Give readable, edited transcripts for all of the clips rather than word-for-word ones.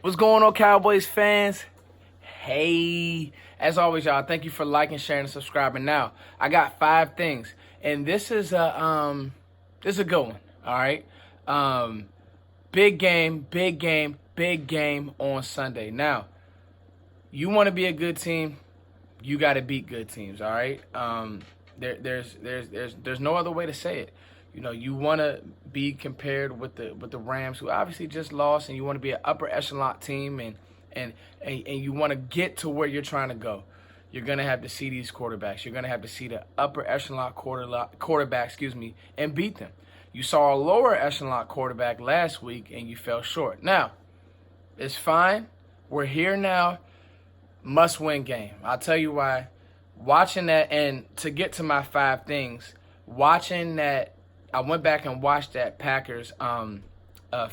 What's going on, Cowboys fans? Hey, as always, y'all, thank you for liking, sharing, and subscribing. Now, I got 5 things, and this is a good one. All right, big game, big game, big game on Sunday. Now, you want to be a good team, you got to beat good teams. All right, there's no other way to say it. You know, you want to be compared with the Rams, who obviously just lost, and you want to be an upper echelon team, and you want to get to where you're trying to go. You're gonna have to see these quarterbacks. You're gonna have to see the upper echelon quarterback, and beat them. You saw a lower echelon quarterback last week, and you fell short. Now, it's fine. We're here now. Must-win game. I'll tell you why. Watching that, and to get to my 5 things, watching that. I went back and watched that Packers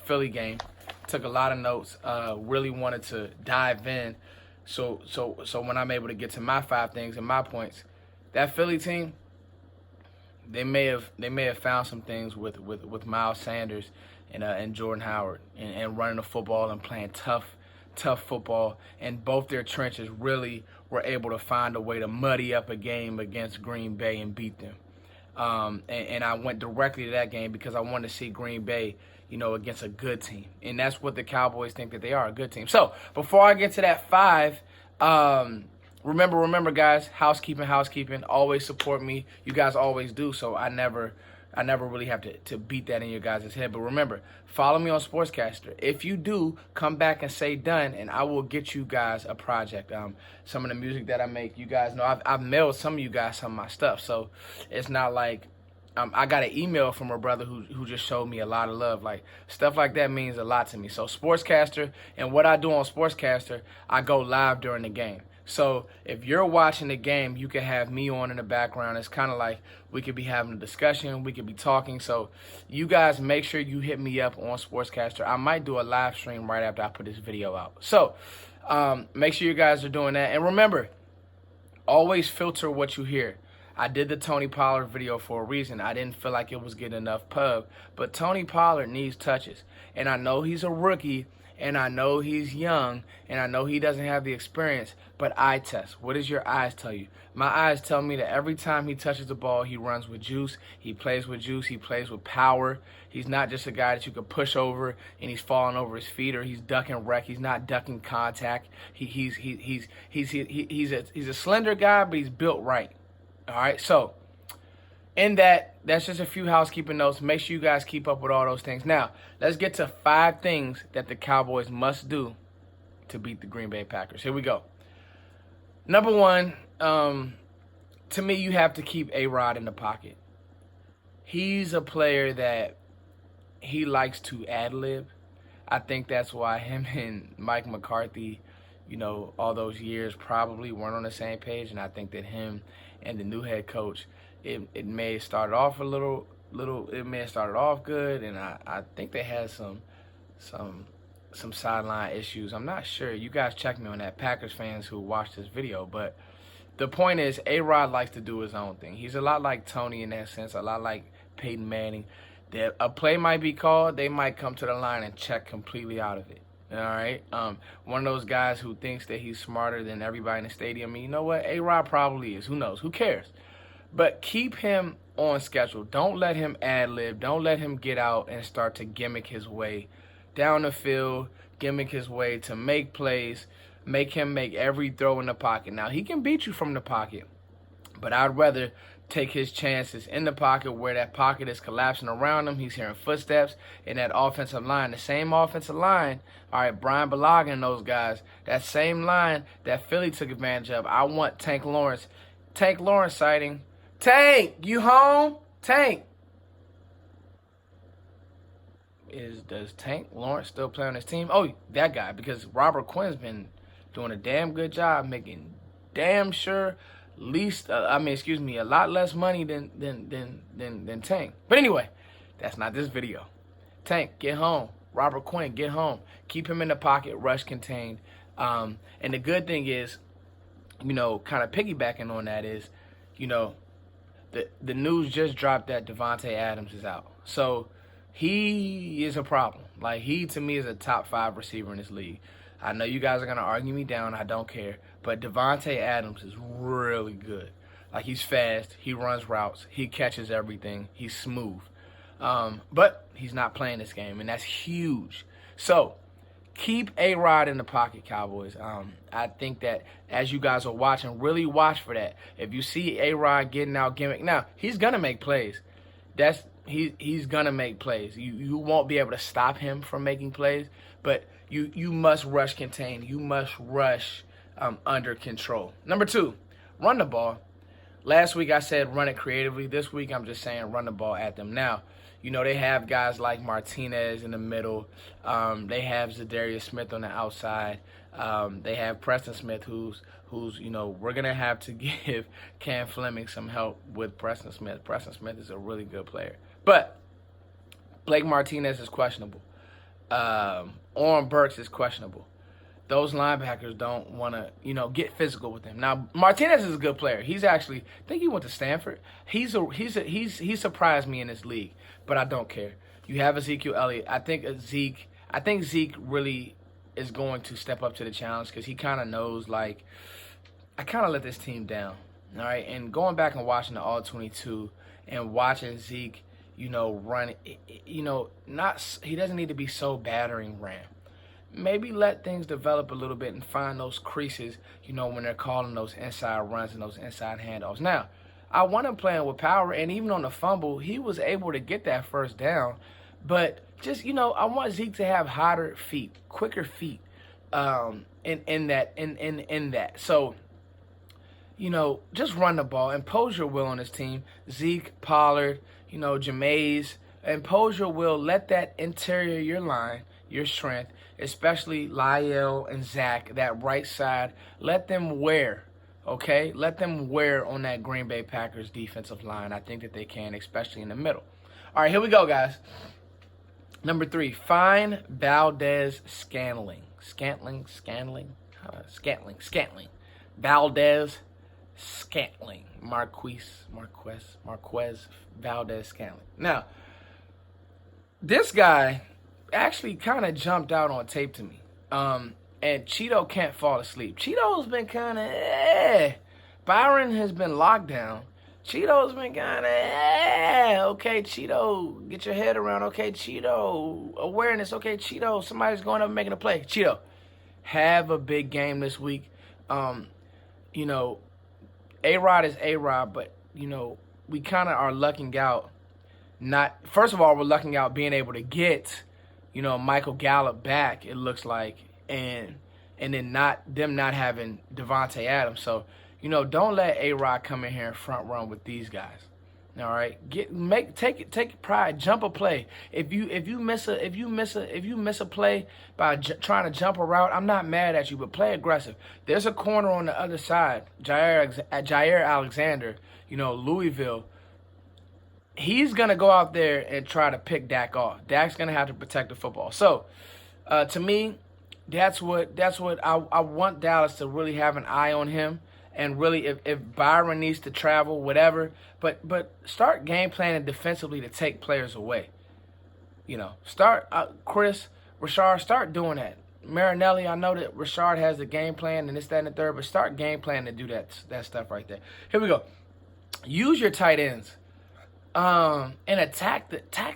Philly game. Took a lot of notes. Really wanted to dive in. So when I'm able to get to my 5 things and my points, that Philly team, they may have found some things with Miles Sanders and Jordan Howard and running the football and playing tough football. And both their trenches really were able to find a way to muddy up a game against Green Bay and beat them. And I went directly to that game because I wanted to see Green Bay, against a good team. And that's what the Cowboys think that they are, a good team. So before I get to that 5, remember, guys, housekeeping. Always support me. You guys always do. So I never really have to beat that in your guys' head. But remember, follow me on Sportscaster. If you do, come back and say done, and I will get you guys a project. Some of the music that I make, you guys know, I've mailed some of you guys some of my stuff. So it's not like I got an email from a brother who just showed me a lot of love. Like, stuff like that means a lot to me. So Sportscaster, and what I do on Sportscaster, I go live during the game. So if you're watching the game, you can have me on in the background. It's kind of like we could be having a discussion. We could be talking. So you guys make sure you hit me up on Sportscaster. I might do a live stream right after I put this video out. So make sure you guys are doing that. And remember, always filter what you hear. I did the Tony Pollard video for a reason. I didn't feel like it was getting enough pub. But Tony Pollard needs touches. And I know he's a rookie. And I know he's young, and I know he doesn't have the experience, but eye test. What does your eyes tell you? My eyes tell me that every time he touches the ball, he runs with juice, he plays with juice, he plays with power. He's not just a guy that you could push over and he's falling over his feet, or he's ducking wreck. He's not ducking contact. He's a slender guy, but he's built right. All right, so in that's just a few housekeeping notes. Make sure you guys keep up with all those things. Now, let's get to 5 things that the Cowboys must do to beat the Green Bay Packers. Here we go. Number 1, to me, you have to keep A-Rod in the pocket. He's a player that he likes to ad-lib. I think that's why him and Mike McCarthy, all those years probably weren't on the same page. And I think that him and the new head coach, it may have started off it may have started off good, and I think they had some sideline issues. I'm not sure. You guys check me on that, Packers fans who watch this video. But the point is, A-Rod likes to do his own thing. He's a lot like Tony in that sense, a lot like Peyton Manning. That a play might be called, they might come to the line and check completely out of it. All right? One of those guys who thinks that he's smarter than everybody in the stadium. And you know what? A-Rod probably is. Who knows? Who cares? But keep him on schedule. Don't let him ad-lib. Don't let him get out and start to gimmick his way down the field, gimmick his way to make plays, make him make every throw in the pocket. Now, he can beat you from the pocket, but I'd rather take his chances in the pocket where that pocket is collapsing around him. He's hearing footsteps in that offensive line. The same offensive line, all right, Brian Bulaga and those guys, that same line that Philly took advantage of. I want Tank Lawrence sighting. Tank, you home? Tank. Does Tank Lawrence still play on his team? Oh, that guy, because Robert Quinn's been doing a damn good job making damn sure a lot less money than Tank. But anyway, that's not this video. Tank, get home. Robert Quinn, get home. Keep him in the pocket, rush contained. And the good thing is, kind of piggybacking on that is, the news just dropped that Devontae Adams is out. So he is a problem. Like, he, to me, is a top 5 receiver in this league. I know you guys are going to argue me down. I don't care. But Devontae Adams is really good. Like, he's fast. He runs routes. He catches everything. He's smooth. But he's not playing this game, and that's huge. So, keep A-Rod in the pocket, Cowboys. I think that as you guys are watching, really watch for that. If you see A-Rod getting out gimmick, now, he's going to make plays. He's going to make plays. You won't be able to stop him from making plays, but you must rush contain. You must rush under control. Number 2, run the ball. Last week I said run it creatively. This week I'm just saying run the ball at them. Now, you know, they have guys like Martinez in the middle. They have Zadarius Smith on the outside. They have Preston Smith, who's you know, we're going to have to give Cam Fleming some help with Preston Smith. Preston Smith is a really good player. But Blake Martinez is questionable. Orrin Burks is questionable. Those linebackers don't want to, you know, get physical with him. Now, Martinez is a good player. He's actually, I think he went to Stanford. He surprised me in this league, but I don't care. You have Ezekiel Elliott. I think Zeke really is going to step up to the challenge because he kind of knows, like, I kind of let this team down. All right, and going back and watching the All-22 and watching Zeke, you know, run, you know, he doesn't need to be so battering ram. Maybe let things develop a little bit and find those creases, you know, when they're calling those inside runs and those inside handoffs. Now, I want him playing with power, and even on the fumble, he was able to get that first down. But just, you know, I want Zeke to have hotter feet, quicker feet in that. So, you know, just run the ball. Impose your will on this team. Zeke, Pollard, you know, Jameis. Impose your will. Let that interior, your line, your strength, especially Lyle and Zach, that right side, let them wear, okay? Let them wear on that Green Bay Packers defensive line. I think that they can, especially in the middle. All right, here we go, guys. Number 3, find Valdez Scantling. Scantling. Valdez Scantling. Marquez Valdez Scantling. Now, this guy actually kind of jumped out on tape to me. And Cheeto can't fall asleep. Cheeto's been kind of Byron has been locked down. Cheeto's been kind of okay, Cheeto, get your head around. Okay, Cheeto, awareness. Okay, Cheeto, somebody's going up and making a play. Cheeto, have a big game this week. You know, A-Rod is A-Rod, but, you know, we kind of are lucking out. First of all, we're lucking out being able to get, you know, Michael Gallup back, it looks like, and then not having Devontae Adams. So, you know, don't let A-Rod come in here and front run with these guys. All right, take pride, jump a play. If you miss a play by trying to jump a route, I'm not mad at you, but play aggressive. There's a corner on the other side, Jair Alexander, you know, Louisville. He's gonna go out there and try to pick Dak off. Dak's gonna have to protect the football. So, to me, that's what I want Dallas to really have an eye on him. And really, if Byron needs to travel, whatever, but start game planning defensively to take players away. You know, start Chris, Rashard, start doing that. Marinelli, I know that Rashard has the game plan and this, that, and the third, but start game planning to do that stuff right there. Here we go. Use your tight ends. And attack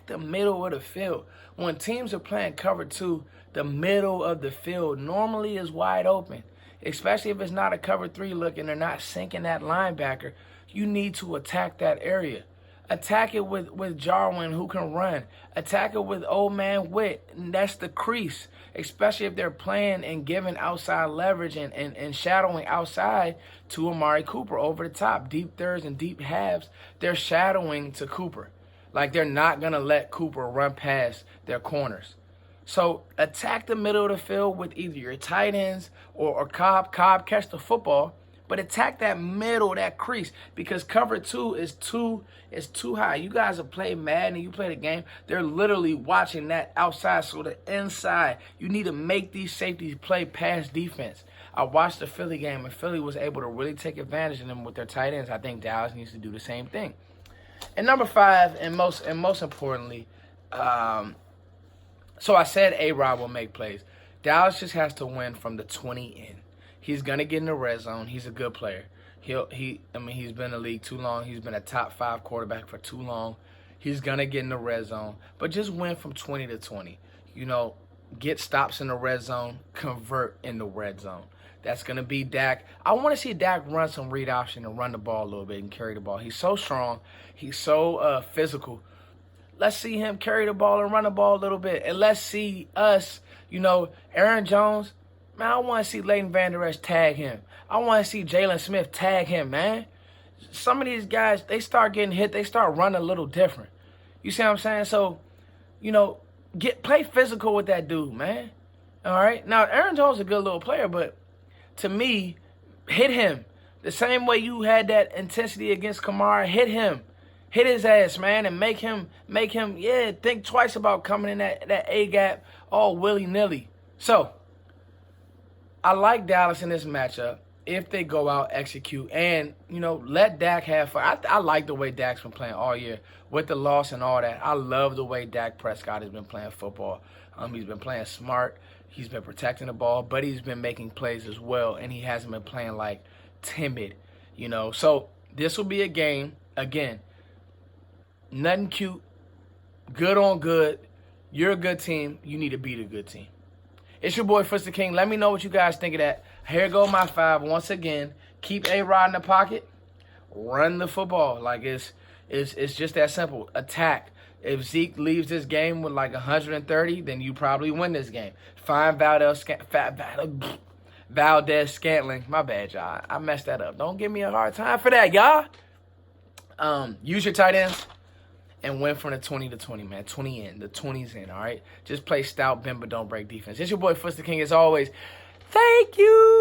the middle of the field. When teams are playing cover 2, the middle of the field normally is wide open. Especially if it's not a cover 3 look and they're not sinking that linebacker, you need to attack that area. Attack it with Jarwin, who can run. Attack it with old man Witt, and that's the crease. Especially if they're playing and giving outside leverage and shadowing outside to Amari Cooper over the top. Deep thirds and deep halves, they're shadowing to Cooper. Like, they're not going to let Cooper run past their corners. So attack the middle of the field with either your tight ends or Cobb. Cobb catch the football, but attack that middle, that crease, because cover 2 is too high. You guys have played Madden and you play the game. They're literally watching that outside, so the inside. You need to make these safeties play pass defense. I watched the Philly game, and Philly was able to really take advantage of them with their tight ends. I think Dallas needs to do the same thing. And number 5, and most importantly, So I said A-Rod will make plays. Dallas just has to win from the 20 in. He's gonna get in the red zone. He's a good player. He's been in the league too long. He's been a top 5 quarterback for too long. He's gonna get in the red zone, but just win from 20 to 20. Get stops in the red zone, convert in the red zone. That's gonna be Dak. I want to see Dak run some read option and run the ball a little bit and carry the ball. He's so strong. He's so physical. Let's see him carry the ball and run the ball a little bit. And let's see us, Aaron Jones. Man, I want to see Leighton Vander Esch tag him. I want to see Jalen Smith tag him, man. Some of these guys, they start getting hit. They start running a little different. You see what I'm saying? So, play physical with that dude, man. All right? Now, Aaron Jones is a good little player, but to me, hit him. The same way you had that intensity against Kamara, hit him. Hit his ass, man, and make him, think twice about coming in that A-gap all willy-nilly. So, I like Dallas in this matchup if they go out, execute, and, let Dak have fun. I like the way Dak's been playing all year with the loss and all that. I love the way Dak Prescott has been playing football. He's been playing smart. He's been protecting the ball, but he's been making plays as well, and he hasn't been playing, timid, So, this will be a game, again, nothing cute, good on good. You're a good team. You need to beat a good team. It's your boy, Fritz the King. Let me know what you guys think of that. Here go my 5 once again. Keep A-Rod in the pocket. Run the football. It's just that simple. Attack. If Zeke leaves this game with 130, then you probably win this game. Find Valdez Scantling. My bad, y'all. I messed that up. Don't give me a hard time for that, y'all. Use your tight ends. And win from the 20 to 20, man. 20 in. The 20's in, all right? Just play stout, bend, but don't break defense. It's your boy, Fritz the King, as always. Thank you.